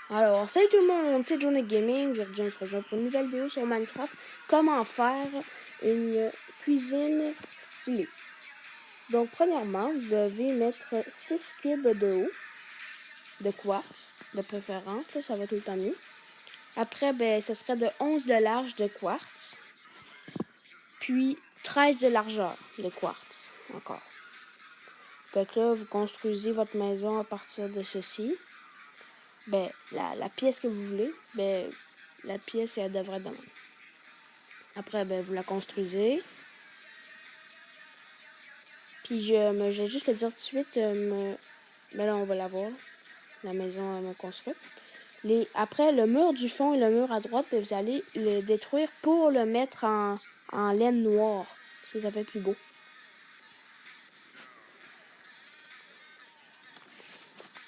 Alors, salut tout le monde, c'est Journée Gaming. Aujourd'hui, on se rejoint pour une nouvelle vidéo sur Minecraft. Comment faire une cuisine stylée. Donc, premièrement, vous devez mettre 6 cubes de haut, de quartz, de préférence, là, ça va tout le temps mieux. Après, ben, ce serait de 11 de large de quartz, puis 13 de largeur de quartz, encore. Donc là, vous construisez votre maison à partir de ceci. Ben, la pièce que vous voulez, ben, la pièce, elle devrait être de même. Après, ben, vous la construisez. Puis, je vais juste le dire tout de suite, ben là, on va la voir. La maison me construite. Après, le mur du fond et le mur à droite, ben, vous allez le détruire pour le mettre en laine noire. Si ça fait plus beau.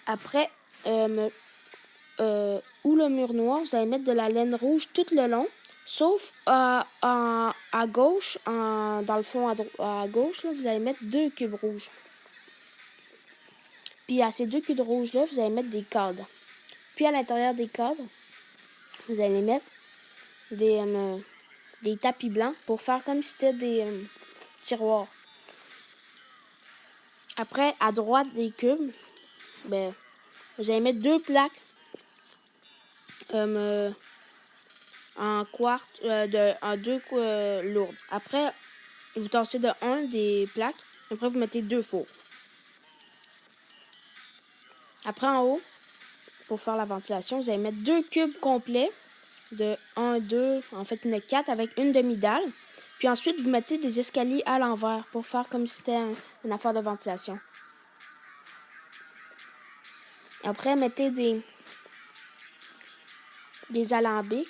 Après, où le mur noir, vous allez mettre de la laine rouge tout le long. Sauf à gauche, dans le fond à gauche, là, vous allez mettre 2 cubes rouges. Puis à ces 2 cubes rouges-là, vous allez mettre des cadres. Puis à l'intérieur des cadres, vous allez mettre des tapis blancs pour faire comme si c'était des tiroirs. Après, à droite des cubes, ben, vous allez mettre 2 plaques en quartz, en 2 lourdes. Après, vous tassez de 1 des plaques. Après, vous mettez 2 fours. Après, en haut, pour faire la ventilation, vous allez mettre 2 cubes complets de 1, 2, en fait, une 4 avec une demi-dalle. Puis ensuite, vous mettez des escaliers à l'envers pour faire comme si c'était une affaire de ventilation. Après, mettez des alambics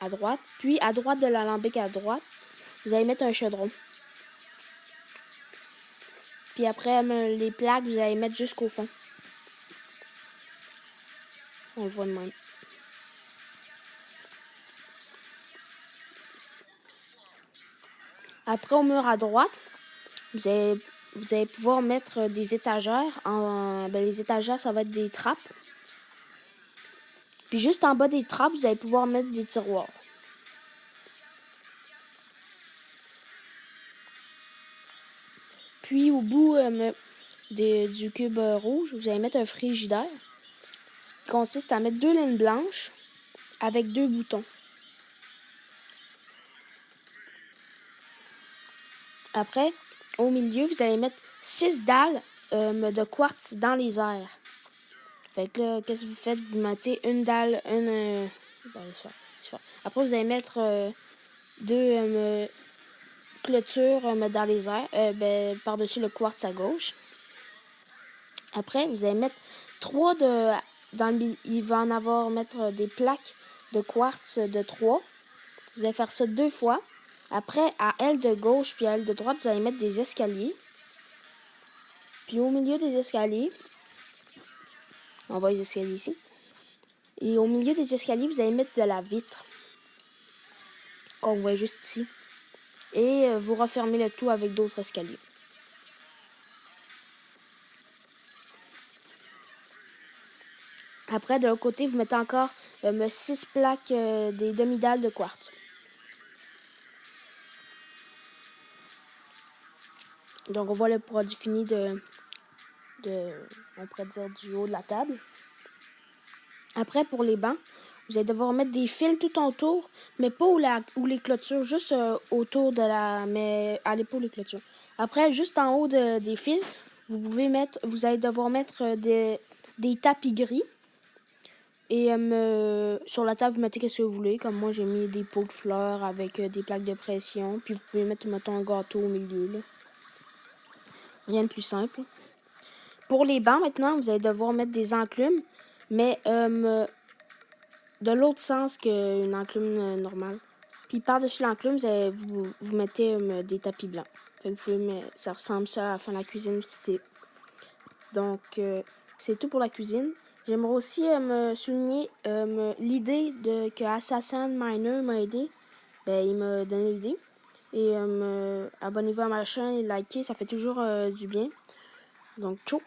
à droite. Puis, à droite de l'alambic à droite, vous allez mettre un chaudron. Puis après, les plaques, vous allez mettre jusqu'au fond. On le voit de même. Après, au mur à droite, vous allez pouvoir mettre des étagères. Les étagères, ça va être des trappes. Puis juste en bas des trappes, vous allez pouvoir mettre des tiroirs. Puis au bout du cube rouge, vous allez mettre un frigidaire. Ce qui consiste à mettre 2 laines blanches avec 2 boutons. Après, au milieu, vous allez mettre 6 dalles de quartz dans les airs. Fait que là, qu'est-ce que vous faites? Vous mettez une dalle, Après, vous allez mettre 2 clôtures dans les airs, par-dessus le quartz à gauche. Après, vous allez mettre 3 il va en avoir mettre des plaques de quartz de 3. Vous allez faire ça 2 fois. Après, à aile de gauche puis à aile de droite, vous allez mettre des escaliers. Puis au milieu des escaliers, on voit les escaliers ici. Et au milieu des escaliers, vous allez mettre de la vitre. Qu'on voit juste ici. Et vous refermez le tout avec d'autres escaliers. Après, de l'autre côté, vous mettez encore 6 plaques des demi-dalles de quartz. Donc, on voit le produit fini on pourrait dire, du haut de la table. Après, pour les bancs, vous allez devoir mettre des fils tout autour, mais pas où les clôtures, juste autour de mais allez pas où les clôtures. Après, juste en haut des fils, vous allez devoir mettre des tapis gris. Et sur la table, vous mettez ce que vous voulez. Comme moi, j'ai mis des pots de fleurs avec des plaques de pression. Puis vous pouvez mettre, mettons, un gâteau au milieu. Là. Rien de plus simple. Pour les bancs, maintenant, vous allez devoir mettre des enclumes. Mais de l'autre sens qu'une enclume normale. Puis par-dessus l'enclume, vous mettez des tapis blancs. Fait que ça ressemble ça à la fin de la cuisine aussi. Donc, c'est tout pour la cuisine. J'aimerais aussi souligner l'idée que Assassin Miner m'a aidé. Ben, il m'a donné l'idée. Et abonnez-vous à ma chaîne et likez, ça fait toujours du bien. Donc, ciao!